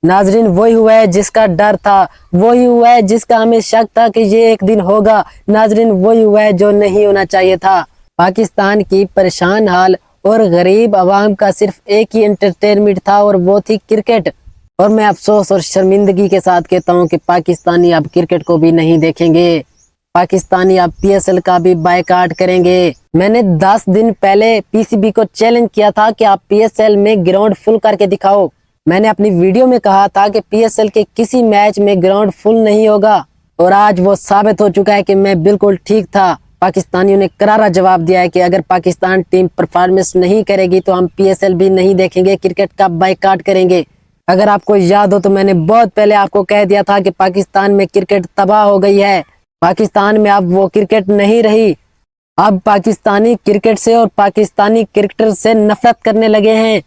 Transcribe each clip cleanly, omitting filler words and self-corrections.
नाजरीन, वही हुआ है जिसका डर था, वही हुआ है जिसका हमें शक था कि ये एक दिन होगा। नाजरीन, वही हुआ है जो नहीं होना चाहिए था। पाकिस्तान की परेशान हाल और गरीब आवाम का सिर्फ एक ही एंटरटेनमेंट था और वो थी क्रिकेट। और मैं अफसोस और शर्मिंदगी के साथ कहता हूँ कि पाकिस्तानी अब क्रिकेट को भी नहीं देखेंगे, पाकिस्तानी अब पीएसएल का भी बायकॉट करेंगे। मैंने 10 दिन पहले पीसीबी को चैलेंज किया था कि आप पीएसएल में ग्राउंड फुल करके दिखाओ। मैंने अपनी वीडियो में कहा था कि पीएसएल के किसी मैच में ग्राउंड फुल नहीं होगा और आज वो साबित हो चुका है कि मैं बिल्कुल ठीक था। पाकिस्तानियों ने करारा जवाब दिया है कि अगर पाकिस्तान टीम परफॉर्मेंस नहीं करेगी तो हम पीएसएल भी नहीं देखेंगे, क्रिकेट का बायकॉट करेंगे। अगर आपको याद हो तो मैंने बहुत पहले आपको कह दिया था कि पाकिस्तान में क्रिकेट तबाह हो गई है, पाकिस्तान में अब वो क्रिकेट नहीं रही। अब पाकिस्तानी क्रिकेट से और पाकिस्तानी क्रिकेटर से नफरत करने लगे हैं।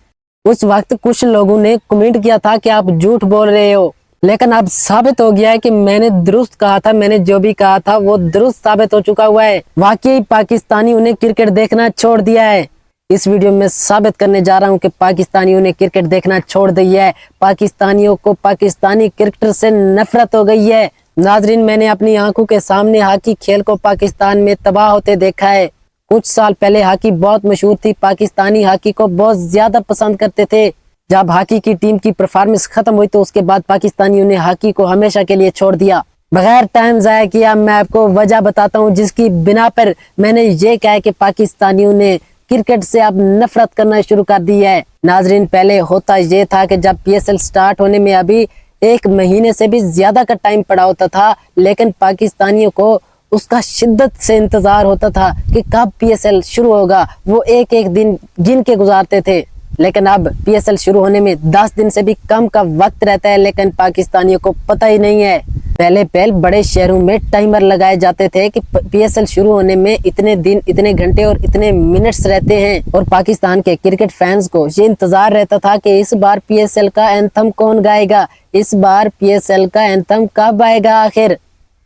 उस वक्त कुछ लोगों ने कमेंट किया था कि आप झूठ बोल रहे हो, लेकिन अब साबित हो गया है कि मैंने दुरुस्त कहा था, मैंने जो भी कहा था वो दुरुस्त साबित हो चुका हुआ है। वाकई पाकिस्तानियों ने क्रिकेट देखना छोड़ दिया है। इस वीडियो में साबित करने जा रहा हूं कि पाकिस्तानियों ने क्रिकेट देखना छोड़ दिया है, पाकिस्तानियों को पाकिस्तानी क्रिकेटर से नफरत हो गई है। नाजरीन, मैंने अपनी आंखों के सामने हॉकी खेल को पाकिस्तान में तबाह होते देखा है। कुछ साल पहले हॉकी बहुत मशहूर थी, पाकिस्तानी हॉकी को बहुत ज्यादा पसंद करते थे। जब हॉकी की टीम की परफॉर्मेंस खत्म हुई तो उसके बाद पाकिस्तानियों ने हॉकी को हमेशा के लिए छोड़ दिया। बगैर टाइम जाया किया मैं आपको वजह बताता हूँ जिसकी बिना पर मैंने ये कहा कि पाकिस्तानियों ने क्रिकेट से अब नफरत करना शुरू कर दी है। नाजरीन, पहले होता ये था कि जब पीएसएल स्टार्ट होने में अभी 1 महीने से भी ज्यादा का टाइम पड़ा होता था, लेकिन पाकिस्तानियों को उसका शिद्दत से इंतजार होता था कि कब पीएसएल शुरू होगा। वो एक एक दिन गिन के गुजारते थे, लेकिन अब पीएसएल शुरू होने में 10 दिन से भी कम का वक्त रहता है, लेकिन पाकिस्तानियों को पता ही नहीं है। पहले बड़े शहरों में टाइमर लगाए जाते थे कि पीएसएल शुरू होने में इतने दिन, इतने घंटे और इतने मिनट्स रहते हैं। और पाकिस्तान के क्रिकेट फैंस को ये इंतजार रहता था कि इस बार पीएसएल का एंथम कौन गाएगा, इस बार पीएसएल का एंथम कब आएगा आखिर।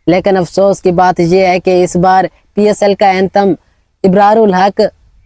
लेकिन अफसोस की बात यह है कि इस बार पीएसएल का एंथम इब्रारुल हक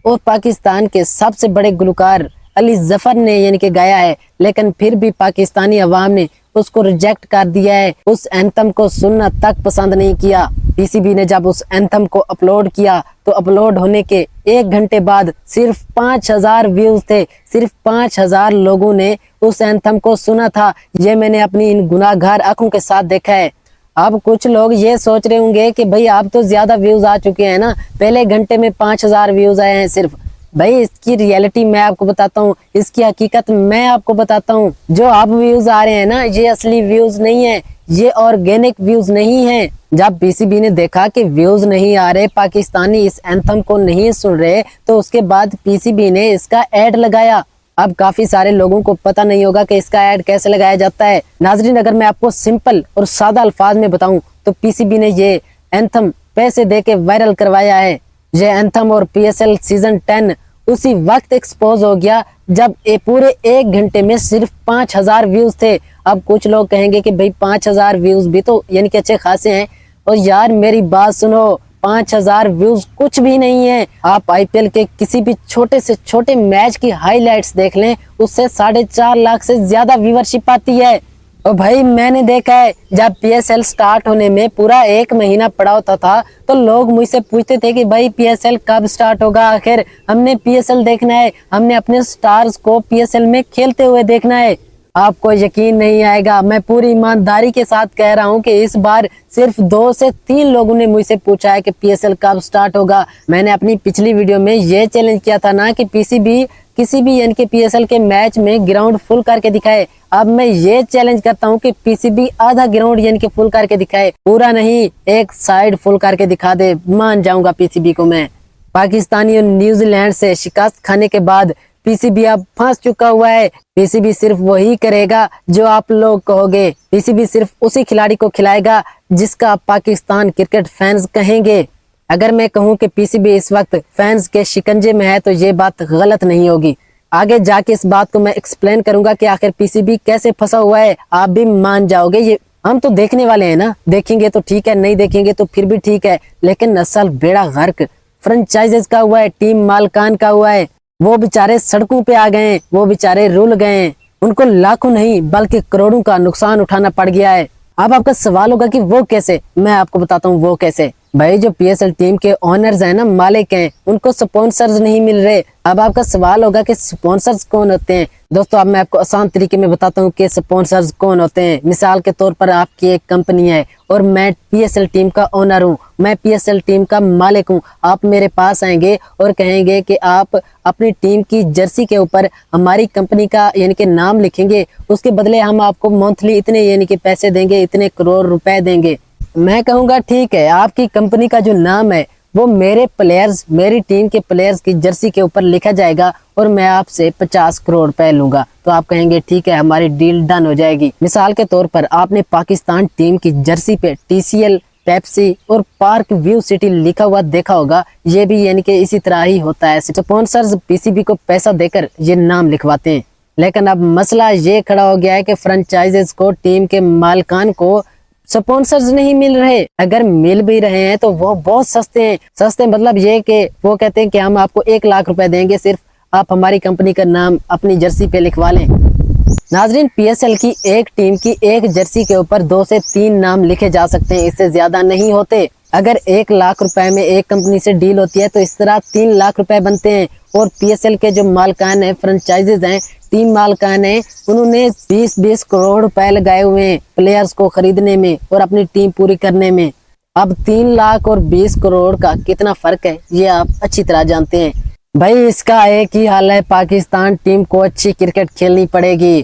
और पाकिस्तान के सबसे बड़े गुलकार अली जफर ने यानी कि गाया है, लेकिन फिर भी पाकिस्तानी अवाम ने उसको रिजेक्ट कर दिया है, उस एंथम को सुनना तक पसंद नहीं किया। पीसीबी ने जब उस एंथम को अपलोड किया तो अपलोड होने के 1 घंटे बाद सिर्फ 5000 व्यूज थे, सिर्फ 5000 लोगों ने उस एंथम को सुना था। ये मैंने अपनी इन गुनाहगार आंखों के साथ देखा है। अब कुछ लोग ये सोच रहे होंगे कि भाई अब तो ज्यादा व्यूज आ चुके हैं ना, पहले घंटे में 5000 व्यूज आए हैं सिर्फ। भाई इसकी रियलिटी मैं आपको बताता हूँ, इसकी हकीकत मैं आपको बताता हूँ। जो अब व्यूज आ रहे हैं ना, ये असली व्यूज नहीं है, ये ऑर्गेनिक व्यूज नहीं है। जब पीसीबी ने देखा कि व्यूज नहीं आ रहे, पाकिस्तानी इस एंथम को नहीं सुन रहे, तो उसके बाद पीसीबी ने इसका एड लगाया। अब काफी सारे लोगों को पता नहीं होगा कि इसका एड कैसे लगाया जाता है। नाजरीन, अगर मैं आपको सिंपल और सादा अल्फाज में बताऊं तो पीसीबी ने ये एंथम पैसे दे के वायरल करवाया है। ये एंथम और पीएसएल सीजन 10 उसी वक्त एक्सपोज हो गया जब पूरे 1 घंटे में सिर्फ 5000 व्यूज थे। अब कुछ लोग कहेंगे कि भाई 5000 व्यूज भी तो यानी कि अच्छे खासे हैं। और यार मेरी बात सुनो, 5000 व्यूज कुछ भी नहीं है। आप आईपीएल के किसी भी छोटे से छोटे मैच की हाइलाइट्स देख लें, उससे 4.5 लाख से ज्यादा व्यूवरशिप आती है। और भाई मैंने देखा है जब पीएसएल स्टार्ट होने में पूरा 1 महीना पड़ा होता था तो लोग मुझसे पूछते थे कि भाई पीएसएल कब स्टार्ट होगा, आखिर हमने पीएसएल देखना है, हमने अपने स्टार्स को पीएसएल में खेलते हुए देखना है। आपको यकीन नहीं आएगा, मैं पूरी ईमानदारी के साथ कह रहा हूं कि इस बार सिर्फ 2 से 3 लोगों ने मुझसे पूछा है कि पीएसएल कब स्टार्ट होगा। मैंने अपनी पिछली वीडियो में ये चैलेंज किया था ना कि पीसीबी किसी भी यानी कि पीएसएल के मैच में ग्राउंड फुल करके दिखाए। अब मैं ये चैलेंज करता हूं कि पीसीबी आधा ग्राउंड यानी कि फुल करके दिखाए, पूरा नहीं, एक साइड फुल करके दिखा दे, मान जाऊंगा पीसीबी को मैं। पाकिस्तानी और न्यूजीलैंड से शिकस्त खाने के बाद पीसीबी अब फंस चुका हुआ है। पीसीबी सिर्फ वही करेगा जो आप लोग कहोगे, पीसीबी सिर्फ उसी खिलाड़ी को खिलाएगा जिसका पाकिस्तान क्रिकेट फैंस कहेंगे। अगर मैं कहूं कि पीसीबी इस वक्त फैंस के शिकंजे में है तो ये बात गलत नहीं होगी। आगे जाके इस बात को मैं एक्सप्लेन करूंगा कि आखिर पीसीबी कैसे फंसा हुआ है, आप भी मान जाओगे। ये हम तो देखने वाले हैं ना, देखेंगे तो ठीक है, नहीं देखेंगे तो फिर भी ठीक है, लेकिन असल बेड़ा गर्क फ्रेंचाइजेस का हुआ है, टीम मालकान का हुआ है। वो बेचारे सड़कों पे आ गए, वो बेचारे रुल गए। उनको लाखों नहीं बल्कि करोड़ों का नुकसान उठाना पड़ गया है। अब आपका सवाल होगा कि वो कैसे? मैं आपको बताता हूँ वो कैसे। भाई जो पीएसएल टीम के ओनर्स हैं ना, मालिक हैं, उनको स्पॉन्सर्स नहीं मिल रहे। अब आपका सवाल होगा कि स्पॉन्सर्स कौन होते हैं? दोस्तों अब मैं आपको आसान तरीके में बताता हूँ कि स्पॉन्सर्स कौन होते हैं। मिसाल के तौर पर आपकी एक कंपनी है और मैं पीएसएल टीम का ओनर हूँ, मैं पीएसएल टीम का मालिक हूँ। आप मेरे पास आएंगे और कहेंगे कि आप अपनी टीम की जर्सी के ऊपर हमारी कंपनी का यानी कि नाम लिखेंगे, उसके बदले हम आपको मंथली इतने यानी कि पैसे देंगे, इतने करोड़ रुपए देंगे। मैं कहूँगा ठीक है, आपकी कंपनी का जो नाम है वो मेरे प्लेयर्स, मेरी टीम के प्लेयर्स की जर्सी के ऊपर लिखा जाएगा और मैं आपसे 50 करोड़ रुपए लूंगा। तो आप कहेंगे ठीक है, हमारी डील डन हो जाएगी। मिसाल के तौर पर आपने पाकिस्तान टीम की जर्सी पे TCL, पेप्सी और पार्क व्यू सिटी लिखा हुआ देखा होगा। ये भी यानी कि इसी तरह ही होता है। स्पॉन्सर्स PCB को पैसा देकर ये नाम लिखवाते हैं। लेकिन अब मसला ये खड़ा हो गया है कि फ्रेंचाइजेस को, टीम के मालिकान को स्पॉन्सर्स नहीं मिल रहे। अगर मिल भी रहे हैं तो वो बहुत सस्ते हैं। सस्ते मतलब ये कि वो कहते हैं कि हम आपको 1 लाख रुपए देंगे, सिर्फ आप हमारी कंपनी का नाम अपनी जर्सी पे लिखवा लें। नाजरीन, PSL की एक टीम की एक जर्सी के ऊपर 2 से 3 नाम लिखे जा सकते हैं, इससे ज्यादा नहीं होते। अगर 1 लाख रुपए में एक कंपनी से डील होती है तो इस तरह 3 लाख रुपए बनते हैं। और PSL के जो मालकान है, फ्रेंचाइजेज हैं, टीम मालकान है, उन्होंने 20-20 करोड़ रुपए लगाए हुए हैं प्लेयर्स को खरीदने में और अपनी टीम पूरी करने में। अब 3 लाख और 20 करोड़ का कितना फर्क है ये आप अच्छी तरह जानते हैं। भाई इसका एक ही हाल है, पाकिस्तान टीम को अच्छी क्रिकेट खेलनी पड़ेगी,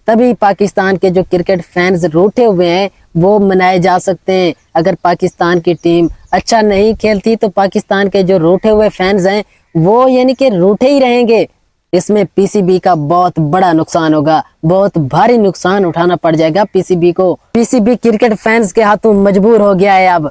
तभी पाकिस्तान के जो क्रिकेट फैंस रूठे हुए हैं वो मनाए जा सकते हैं। अगर पाकिस्तान की टीम अच्छा नहीं खेलती तो पाकिस्तान के जो रूठे हुए फैंस हैं वो यानी कि रूठे ही रहेंगे। इसमें PCB का बहुत बड़ा नुकसान होगा, बहुत भारी नुकसान उठाना पड़ जाएगा PCB को। PCB क्रिकेट फैंस के हाथों मजबूर हो गया है अब।